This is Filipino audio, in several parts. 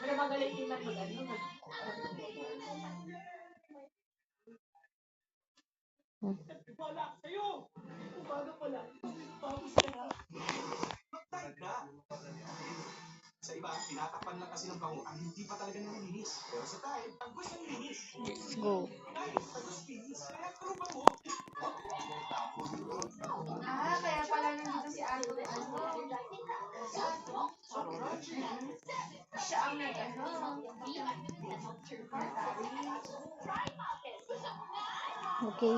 Pero magaling din mag-ano. Wala sa'yo! Umaga pala. Tapos ka. Sa iba, tinatakpan lang kasi ng bango ang hindi pa talaga nalilinis. Pero sa tayo, ang gusto nilinis. Let's go. Kaya pala nandito si Ano. Siya ang nag-ano. Okay.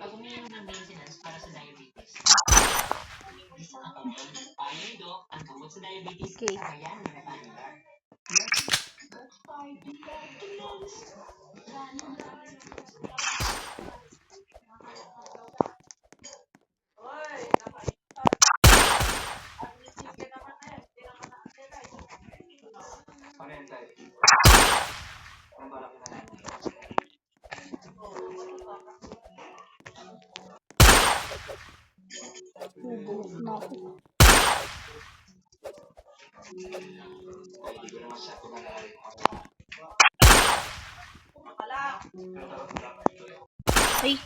Pag umiinom ng maintenance para sa diabetes. Paano ito ang gamot sa diabetes Okay. sa bayan ng Natangar? Nabulok na ako. Ay!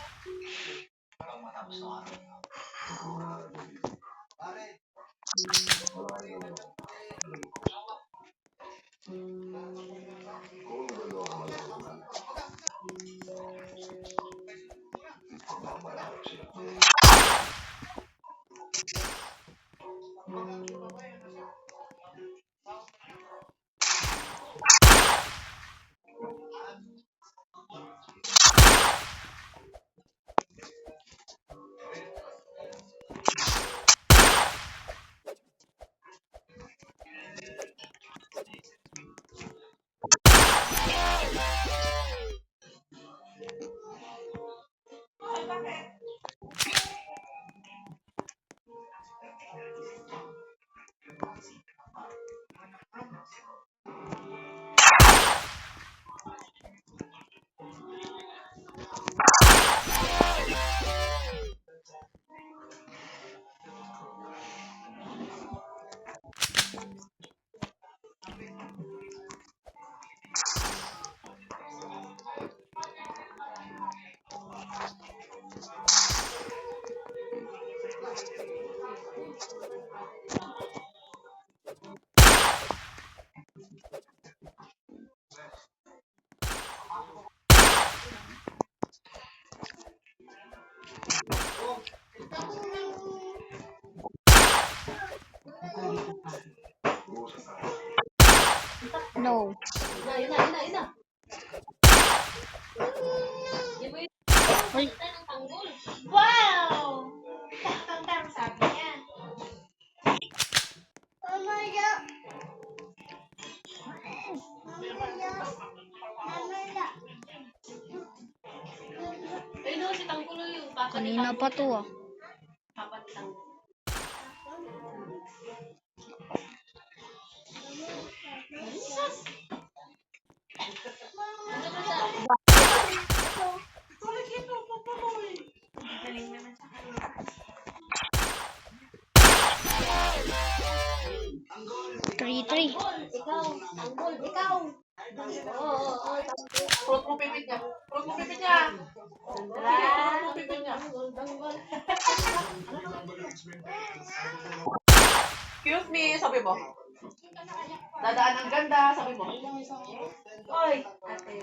No. Ina. Ay! Wow! Tang sabi niya. Oh my God! Ay no, si Tangkulo yung papa ni Kanina pa to ah. Papa ni Tangkulo. Jesus! Ano ba sa... Tulad ito, papamoy! Galing naman sa kanila. 3-3. Ikaw, Tanggol, ikaw! Oo. Prot mo pipit niya. Prot mo pipit niya. Tanggol. Excuse me, sabi mo. Dadaan ang ganda, sabi mo. Oy, ate.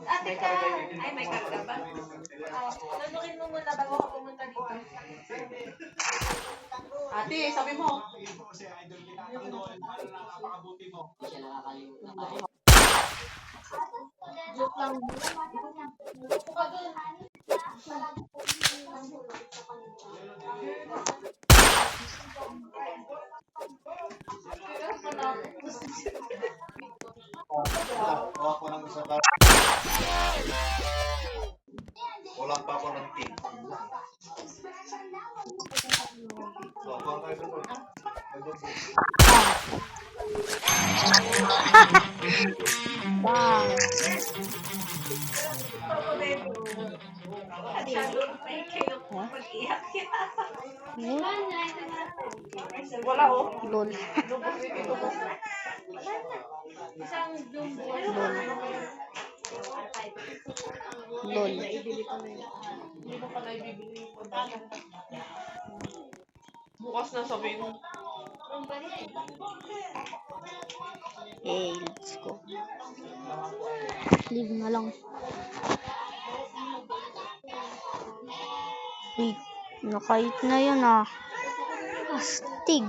Ate ka. Ay, may karga ba? Nanukin mo muna bago ka pumunta dito. Ate, sabi mo. Joke lang. Kuha ko ng isa ka. Wala pa ako ng team. Kuha ko ng isa ka. Wow. Wala oh. Lol. Lol. Hindi mo pala ibibili yung pagkakas. Bukas na sabihin mo. Okay, let's go. Leave na lang. Uy, nakait na yun ah. Astig.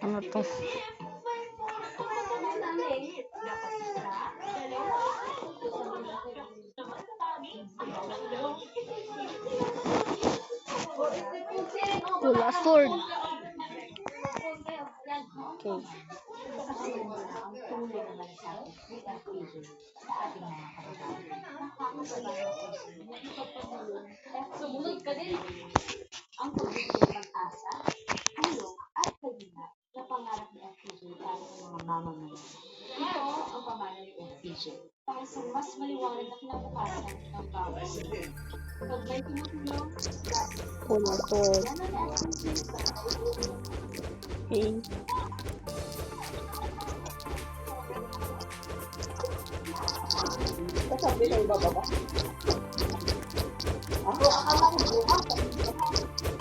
Ano to? Wala sword. Okay. Sumunod ka din. Ang pagbibigay ng pag-asa, tulong at paghinga na pangarap ni FPJ para sa mga mamamayan. Ito ang pamana ni FPJ para sa mas maliwanag na kinabukasan ng bawat sila. Pag may tumutulong, Wala sword. yan ang FPJ para sa Okay. Kasabi sa iba ba? Ako, akala ko bukas.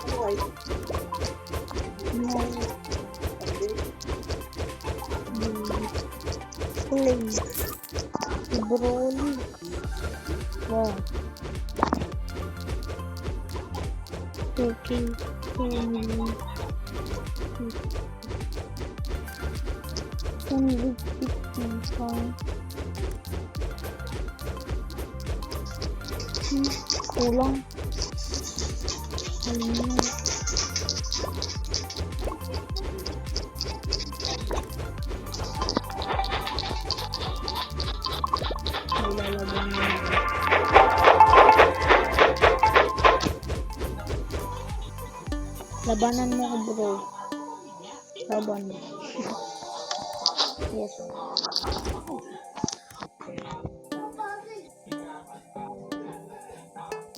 Anyway. No. Play. Broly. Wow. Okay. Kulang. Ayun. Nilalaban na. Labanan mo ko bro. Laban mo. Yes.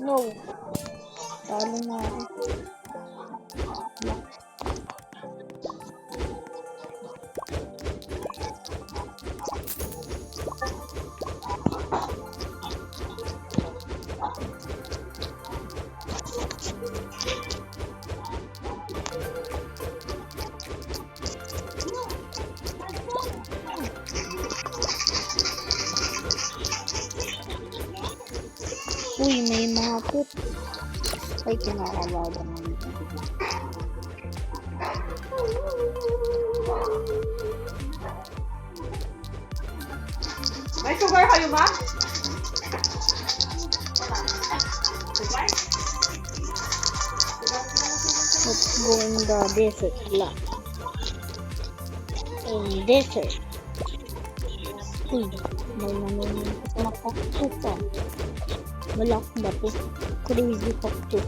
No. Talo na ako. Uy, may mga put. Ay, kinakalaban namin. May sugar kayo ba? Let's go in the desert lot. In desert. Uy, may nanonood na kakto pa. Wala akong bato. Crazy kakto.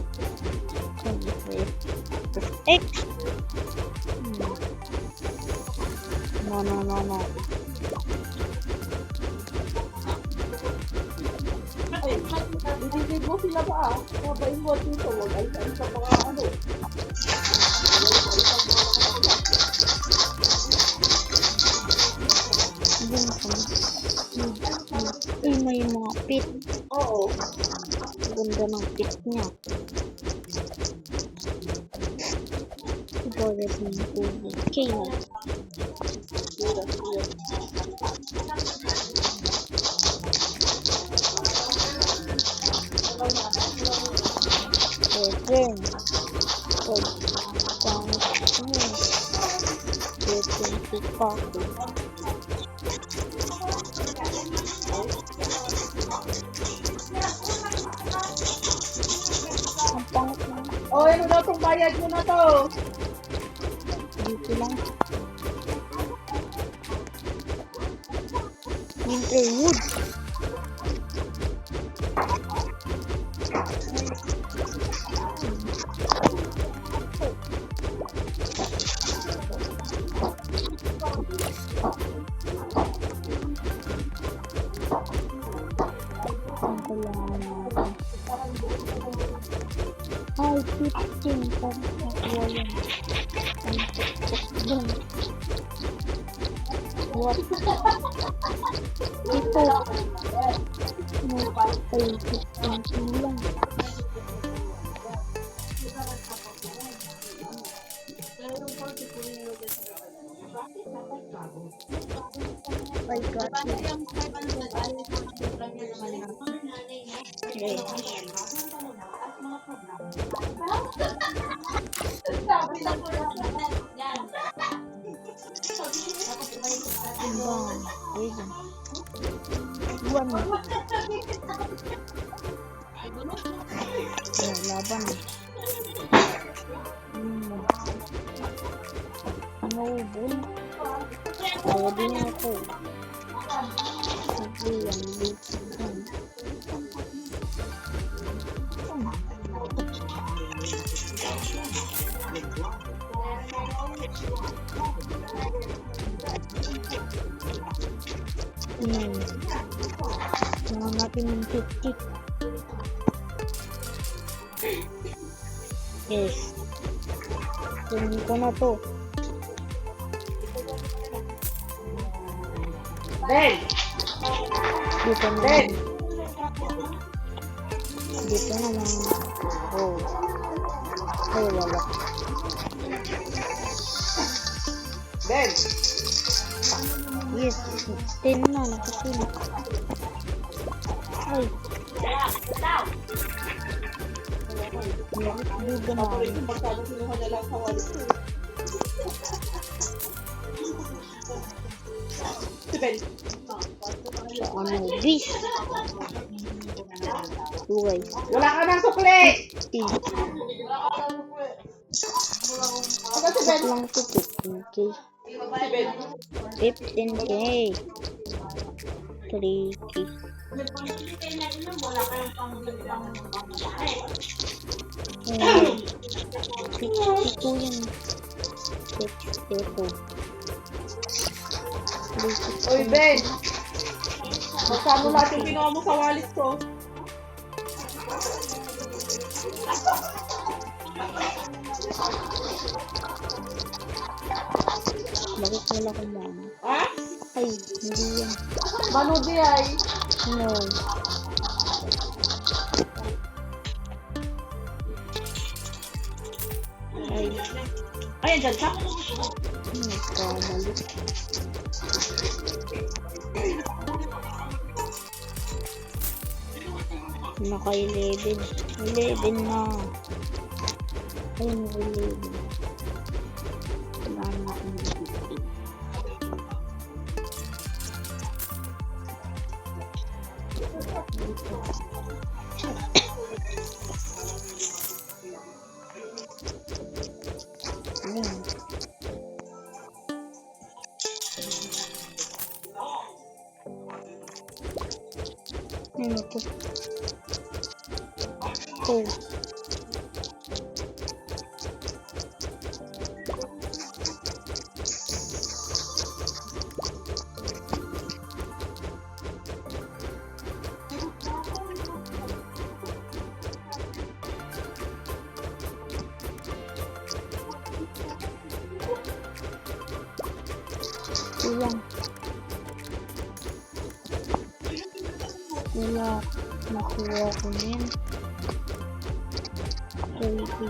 X! No. Bibigay mo sila ba? Sabayin mo dito. Huwag ay sa mga ano. Uy, may mga pit. Oo. Ganda ng pit niya. Border ng tubig. Okay na. Return. Return to coffee. O, ano daw itong bayad mo na to? Dito lang. Winterwood. Ang kailangan natin. Ay, 15 para makuha yan. Ang tuktok dun. What? Ito. No, ay, 15 lang. I got it. Okay. Bang. Wait. One. Ayan, laban. No, boy. Pwede na ako. Sige, ang late. Mga natin ng 50. Yes. Kunin ko na to. Ben! Dito na. Ben! Dito naman. Oh. Ay, wala. Ben! Yes. 10 na. Nakasin. Ay. Dito na. Magkano sinuha na lang sa wallet ko. Si Ben. Ano? Bis. Uy. Wala ka ng sukli! 10. Ano si Ben? Lang to 15k. Si Ben. 15k. 3k. Hindi. 62 yan. 62. Oy, Ben! Magkano lahat yung ginawa mo sa wallet ko? Bakit wala kong mama? Ha? Ay, hindi yan. Mano di ay? No. Ay, Ay, andyan ka? nagkamali. Naka 11. 11 na. Ayun, 11. Wala na akong 15. Ayun. Ano to? Oh. Ilang. Wala. Nakuha ko na yan. Baby.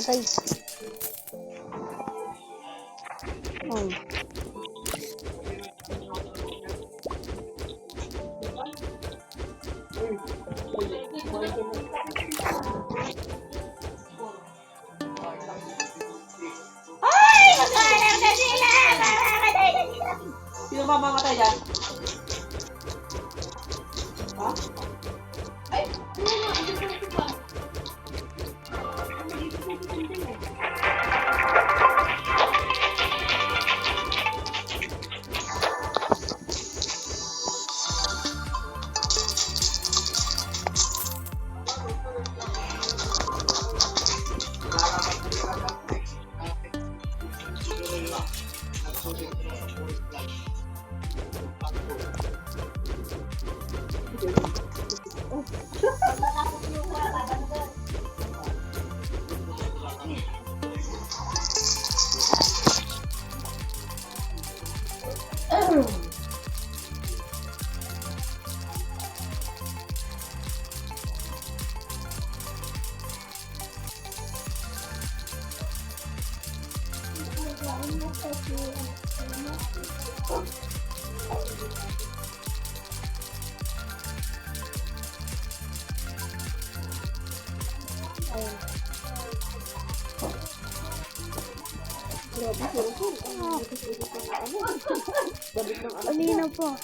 Patay. Oh. Ay! Magkakaroon na sila! Mamamatay na sila! Sino mamamatay dyan? Ha? Ay! Ano nga? Ano ba ito ba? Kanina pa.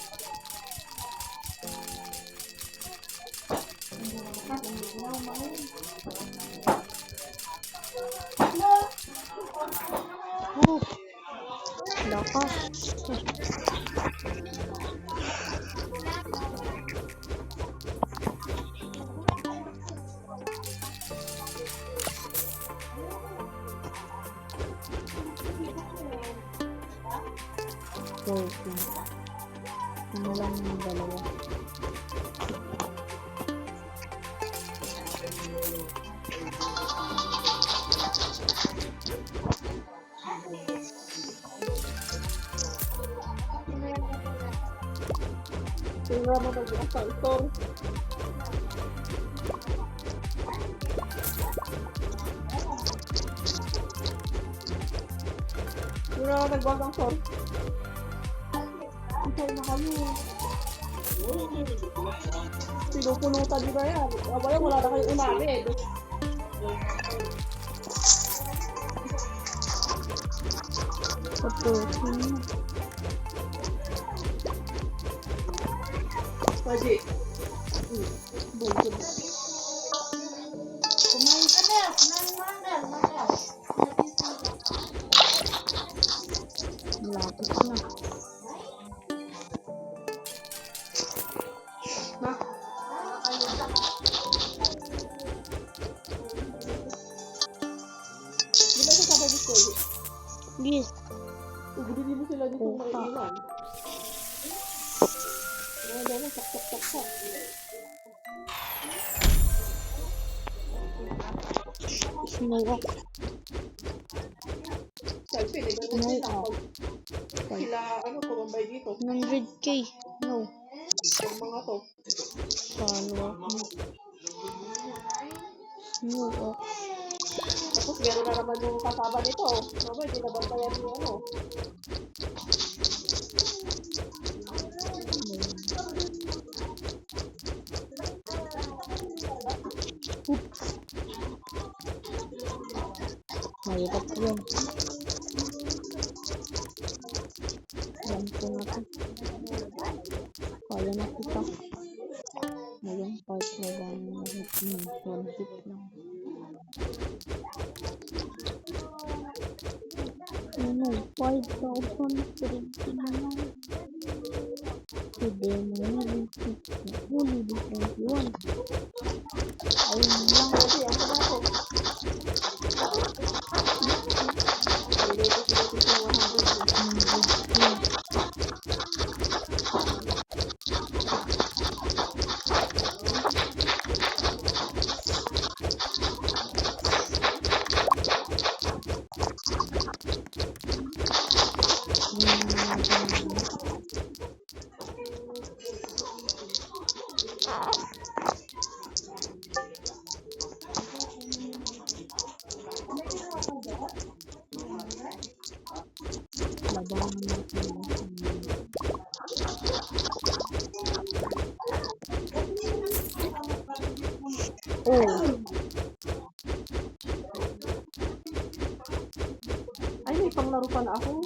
Oh. Lakas. Okay. Ano lang yung dalawa? Tingnan mo mag-assaultor. Tingnan mo nag-assaultor. Antay na kami. Pinupulutan nila yan. Abaya, wala na kayong umami. Tapusin. Pwede. Bungkod. Kumain ka na. Kumain mo na. Malapit na. Ha? Di ba sa sabay dito? Yes. Ubudin mo sila dito Opa. may ilan. Wala na, sak. Smoke. Selfie, di ba No. sila? Sila, kumambay dito. 100k. No. Yung mga to. Follow up mo. Smoke. Tapos meron na naman yung kasama nito. Mama, hindi na bantayan yung ano. Mahirap yun. Alam ko na to. Kaya na kita. Ngayon, part na one hit lang. Ano, 5,000 na lang. Hindi mo na 21. Ayun lang. Kasi ang mga to. Hindi ko sila sa 100. labanan natin. Oh. Ay, may panglaro pala ako.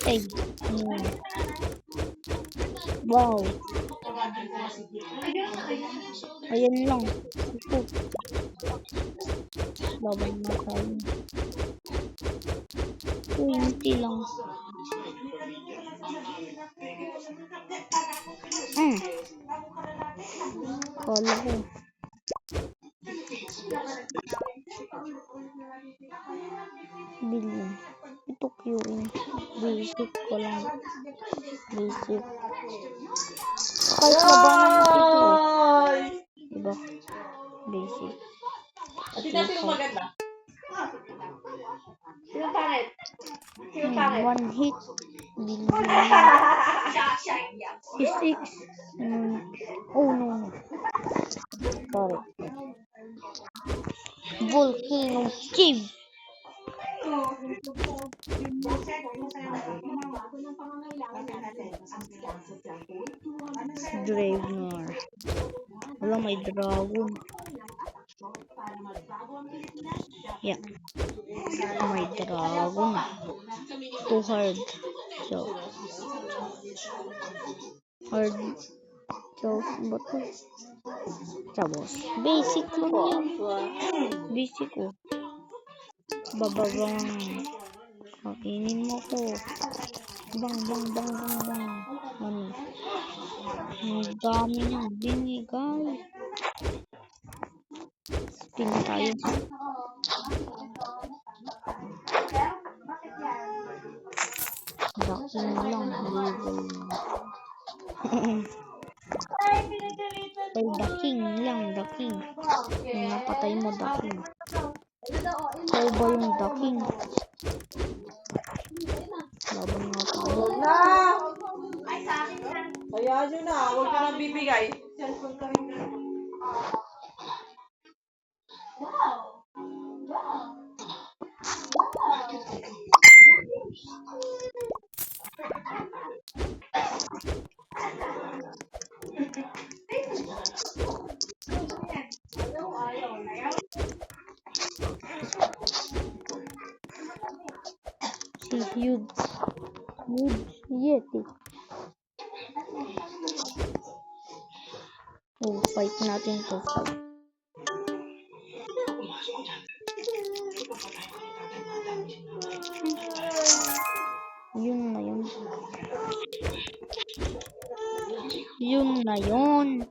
Ay, wow. Ayan lang. Ito. Laban na tayo. 20 lang. Kala ko. Billion. Ito QA. Basic ko lang. Basic. Kahit labanan natin ito. Diba? Basic. Sino maganda? Sino pangit? Sino pangit? One hit. Billion. P6. Oh no. Sorry. Volcano Cave. Dravenor. Wala, may dragon. Yeah. May dragon. Too hard. So. Hard. So, bato. Tapos, basic lang yan. Basic ko. Bababang. Kainin mo ko. Bang, bang, bang, bang, bang. Ano? Ang dami niyang binigay. Spin tayo. Daking lang. Level. Ay, daking lang. Daking. Yung napatay mo, daking. Ikaw ba yung daking? Laban nga tayo. Huwag na! Kaya nyo na. Huwag ka nang bibigay. Cellphone ka rin na. Si huge. Huge Yeti. Oh, fight natin to. Fight. Yun na yun. Yun na yun.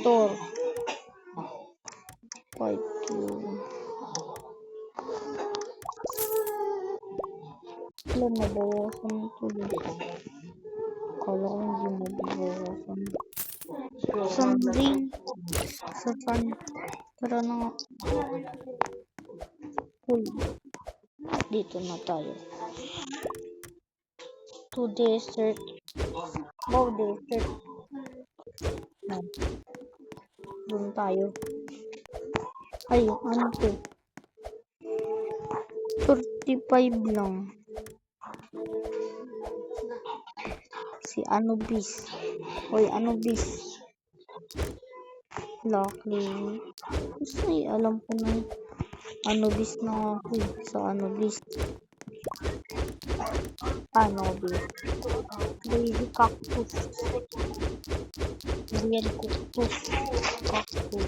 Store. Fight you. Wala, nabawasan ito. Kala ko hindi mabawasan. Sanding. Sa fan. Tara na nga. Cool. Dito na tayo. To desert. Wow, desert. Oh. Doon tayo. Ay, ano to? 35 lang. Si Anubis. Hoy, Anubis. Lucky. Kasi alam ko na yun. Anubis na ako eh. Sa Anubis. Anubis. Baby cactus. Red cactus. Cactus.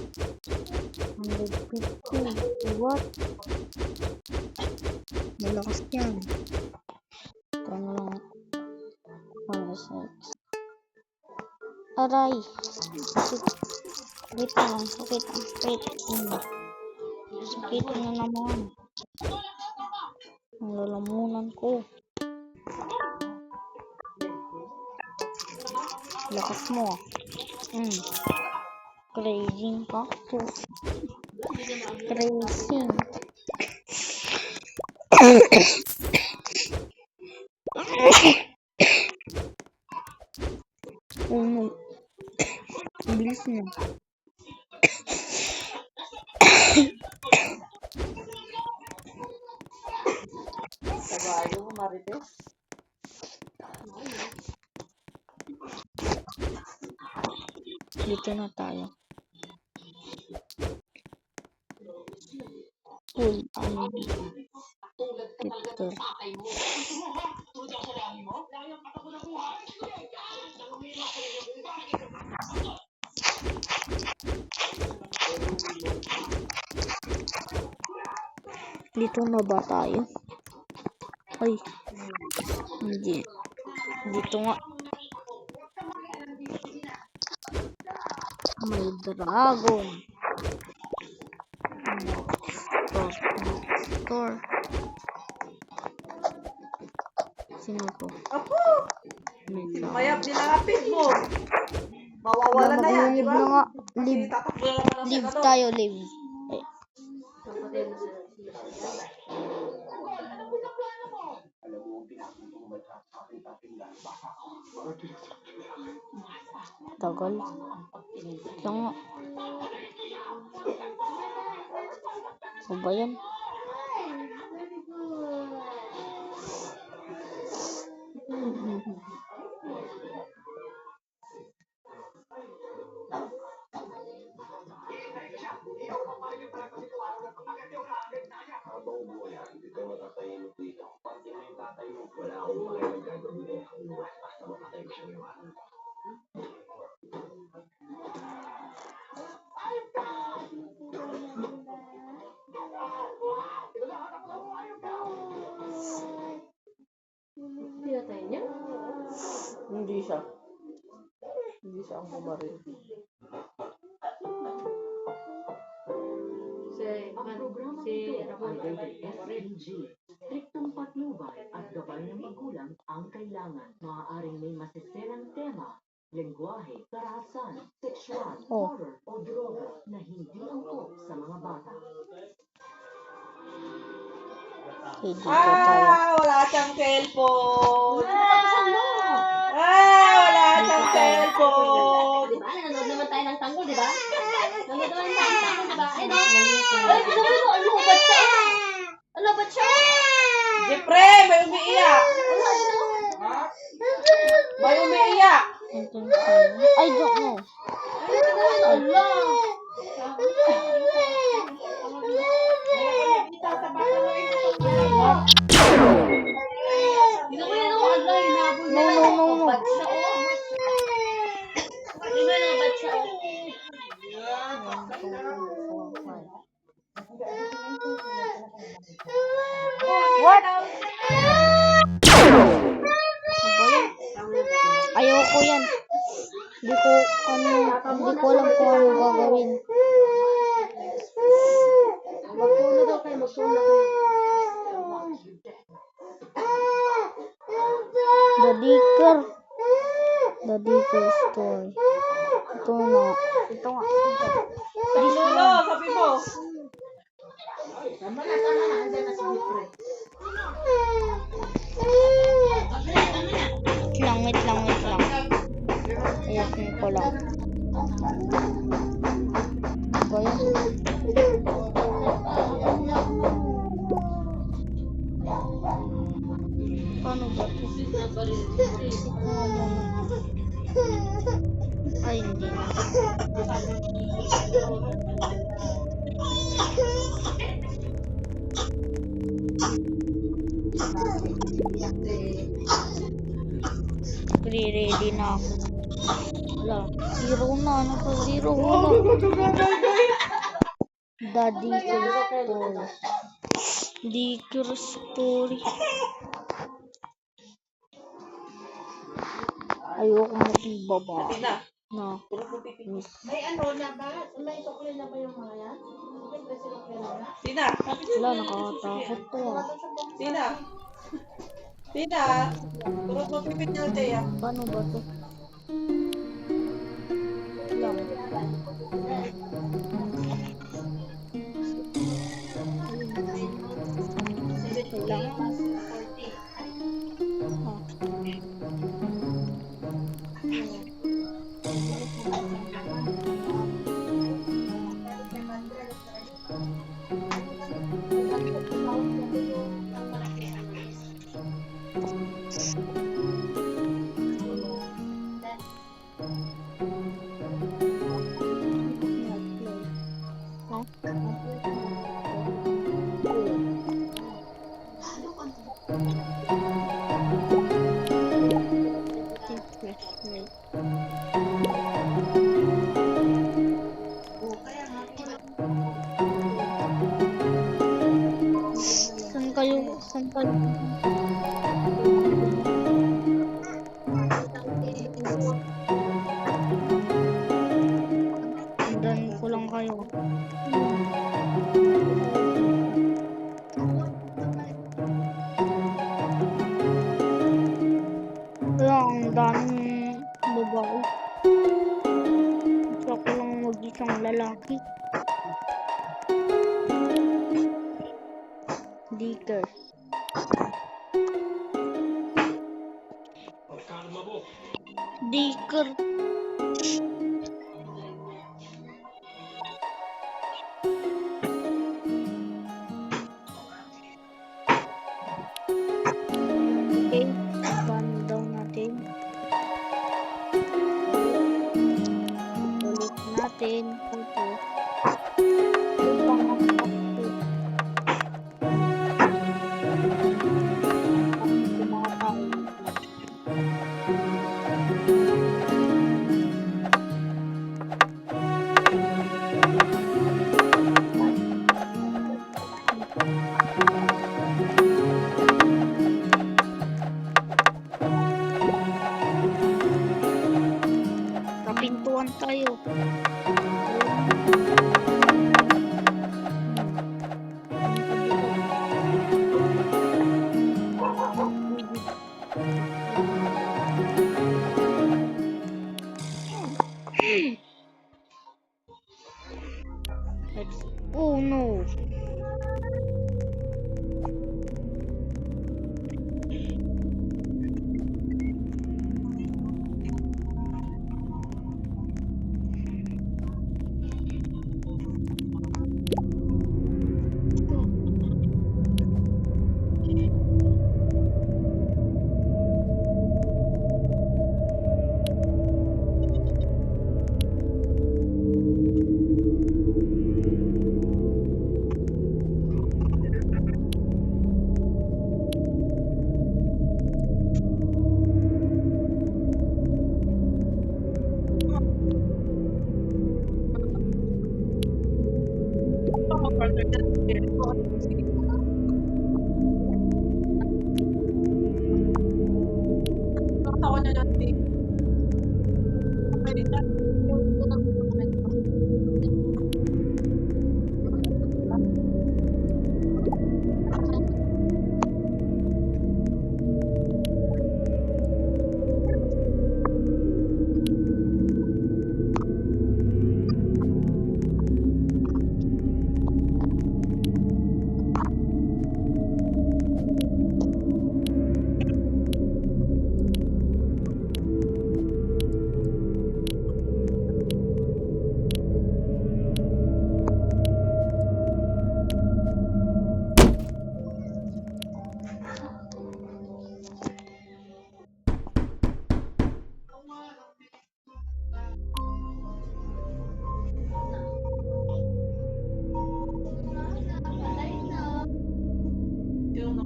150. What? Malakas yan. Kung lang. Aray. Sakit na. Sakit. Sakit. Sakit na naman. Ang lalamunan ko. Lakas mo. Crazy cactus. Crazy. Oh no. Ang bilis niya. Kabayo mo, Marites. Dito na tayo. Full Victor. Dito na ba tayo? Ay. Hindi. Dito nga. May dragon. Store. Sino to? Apo! Mayap, nilapit mo. Mawawala na yan, di Live ba? na nga. Live. Tatakbo na naman ang Live senador. tayo, live. Ay. Tagal. Ito nga. Ano ba yan? Pinatay niya? Hindi siya. Hindi siya ang bumaril. Ang programa ito ay rated SNG. Striktong patnubay at gabay ng magulang ang kailangan. Maaaring may masisirang tema, lengguwahe, karahasan, sexual, horror o droga na hindi angkop sa mga bata. Okay, dito tayo. Wala siyang cellphone. Tapusan mo! Wala siyang cellphone. Diba? Nanonood naman tayo ng tanggol, diba? Nanonood naman tayo ng tanggol, diba? Ay, no? Ay, sabi mo, ano ba siya? Ano ba siya? Jeffrey, may umiiyak. May umiiyak. I don't know. Allah! Dito ko yan, Allah, hinabol na lang. No. Bad siya, oh. Di ba na bad siya, oh? What? Ayoko yan. Hindi ko alam kung ano gagawin. Magpuno daw kayo, magpuno kayo. The Dicker story. Ito nga. Lolo, sabi mo. Tama na, andyan na si Jeffrey. Wait lang. Paano ba ito? Isip ko nga muna. Ay, hindi na. Ready na ako. Wala. Zero na. Naka-zero. Wala. Daddy Story. Dicker Story. Ayoko magbaba. Tina, Na. puro po pipit. May ano na ba? May sukli na ba yung mga yan? May sukli na ba? Tina, Wala, nakakatakot to. Tina. Tina, puro po pipit niya, Teya. Paano ba to? Lang. Lang. Saan kayo? Saan kayo? Sundan ko lang kayo. Wala, ang daming babae. Gusto ko lang mag-isang lalaki. Dicker. Dicker. Okay, ban daw natin. Ulit natin. Ito. Upang mag-upload. Kapintuan tayo.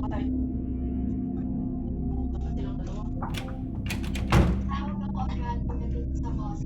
namatay. Tapos silang dalawa. Tawag ako agad pagdating sa boss.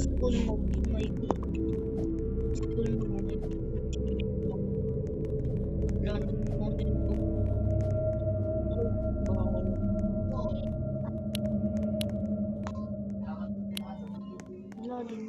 School mo, may school mo, may wala na mo din po. Wala din.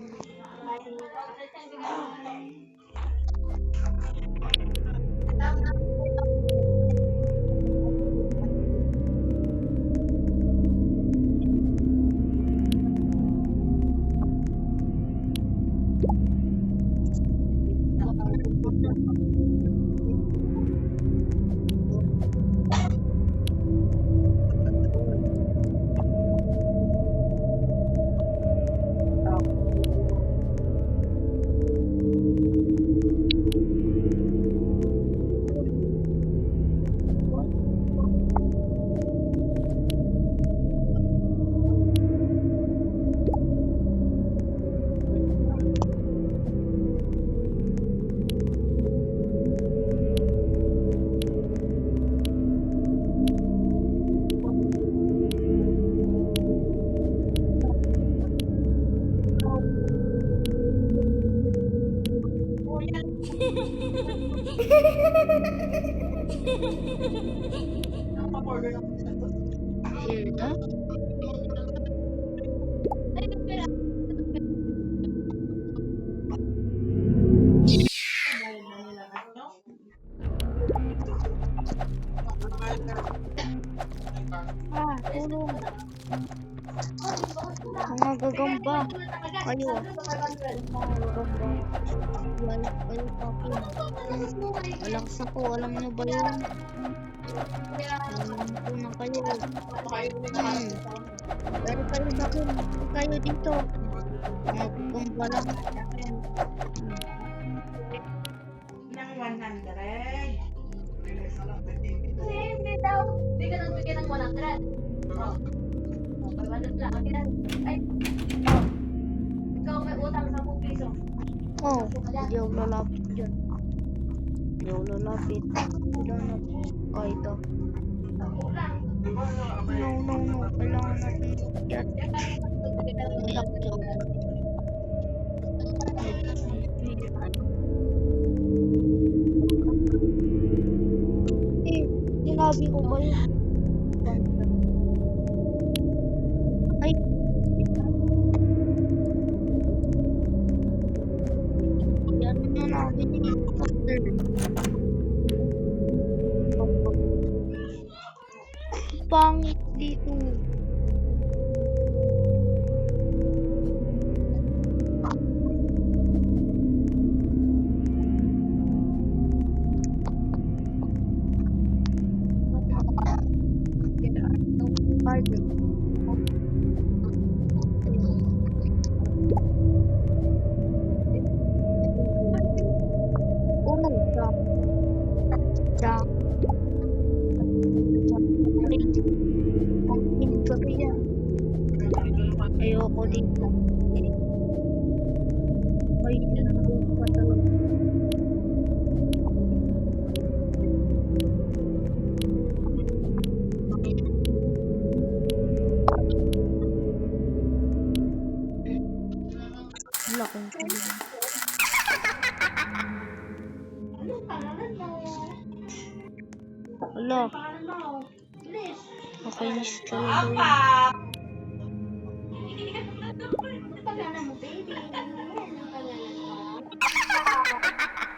Nakapa-order ng isa to. Hilda? Bayad na nila na, no? Ah, tulong. Mga gagamba. Kayo ah. Mga gagamba. Wala kayo sa akin. Alakas ako, alam niyo ba yun? Alam ko na kayo. Pero kayo sa akin, kayo dito. Mga gagamba lang. Ng 100. Hindi daw. Hindi ka nang bigyan ng 100. Oh. 100 lang. Ay. Oh. Ikaw may utang 10 piso. Oh, hindi ako lalapit dyan. Hindi ako lalapit. Wala na po. Kahit ah. No. Kailangan natin yan. Iyak dyan. Eh, sinabi ko ba yun? Ay. Yan na natin yung poster. Pangit dito. Pardon. Ayoko dito. Ay, ayoko pa talaga. Laking tulong. Anong pangalan mo? Wala. Pangalan mo? Please. Nakainis talaga yun. Anong pangalan mo, baby? Anong pangalan mo?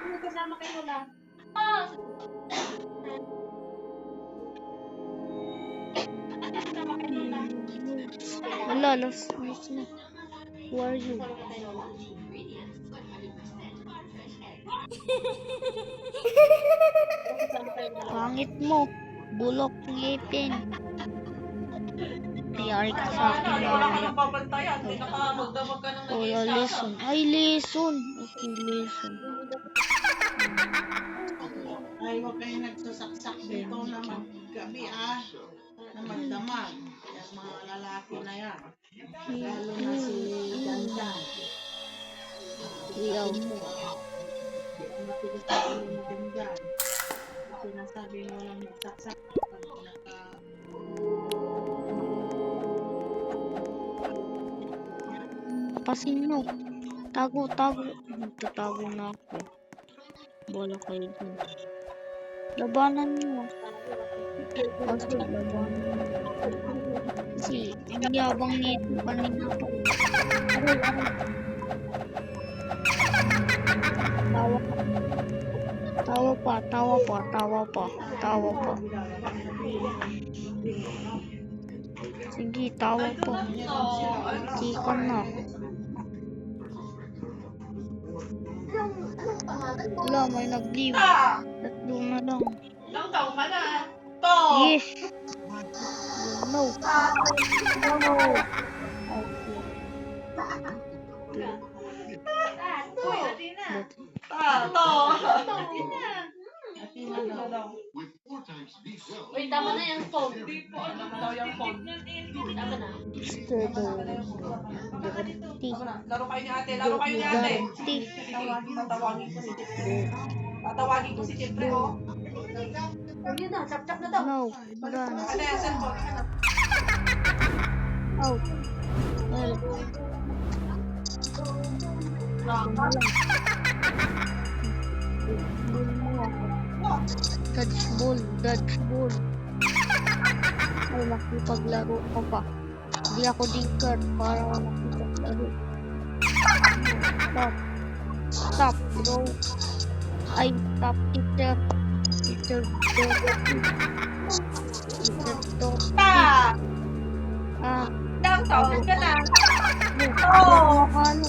Sino kasama kayo Lola? Kasama kayo Lola? Wala, last na. Who are you? Pangit mo. Bulok ngipin. Tiyari ka sa akin. Wala ka nang babantayan. Hindi na ka magdamag ka ng Kuya, listen. Ay, listen. Okay, listen. Ay, huwag kayo nagsasaksak dito na maggabi na magdamag. Yung mga lalaki na yan. Lalo na si Dandan. Iyaw. Ang matigas na kami na Dandan. Sinasabi mo lang magsaksak pag naka... Pasin mo. Tago, tago. Magtatago na ako. Bola kayo dun. Labanan mo. Kasi labanan mo. Kasi ang yabang nito kanina pa. Aray, aray. Tawa pa. Tawa pa, tawa pa, tawa pa, tawa pa. Sige, tawa pa. Chikan na. Wala, may nag-leave. Tatlo na lang. Ilang taon ka na? To! Yes! No. No. Uy, Athena. Okay. To! Atina daw. Uy, tama na yung phone. Ano daw yung phone? Tama na. Stable. Dirty. Laro kayo ni ate. Laro kayo ni ate. Dirty. Tatawagin ko si Jeffrey. Tatawagin ko si Jeffrey, oh. Yun na, chap-chap na daw. No. Wala na. Ano yung cellphone? Out. Well. Dodgeball. Dodgeball. Ay, makipaglaro ko pa. Hindi ako dinker para makipaglaro. Stop. Stop, bro. Ay, stop, teacher. Teacher, Teacher, Ah! Ah, Ilang taon ka na? oh! Ano?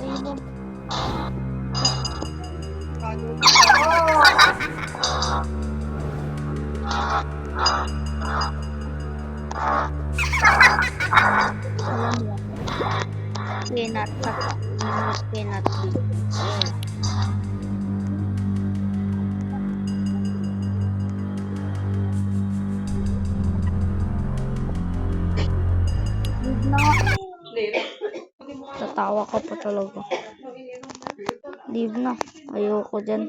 Ayun. Alam mo. Cannot cut. Cannot be. Leave na nga. Tatawa ka pa talaga. Leave na. Ayoko dyan.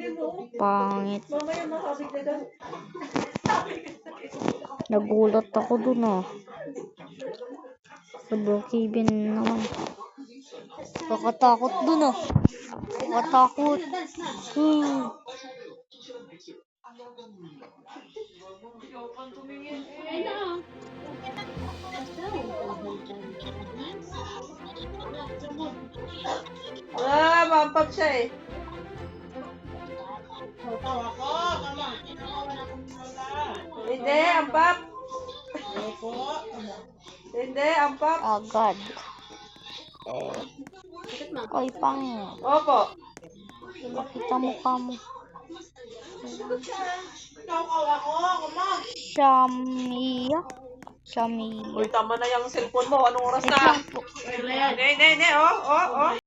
Pangit. Nagulat ako dun Sa Brookhaven naman. Kakatakot dun Kakatakot. Ay na. Mampap siya eh. Tawa ko, mama. Tinawa na akong Lola. Hindi, ampap. Opo. Hindi, ampap. Agad. Oy, pang. Opo. Makita mukha mo. Tawa ko, mama. Shamia. Shamia. Uy, tama na yung cellphone mo. Anong oras Wait na? lang po. Hindi. Oh.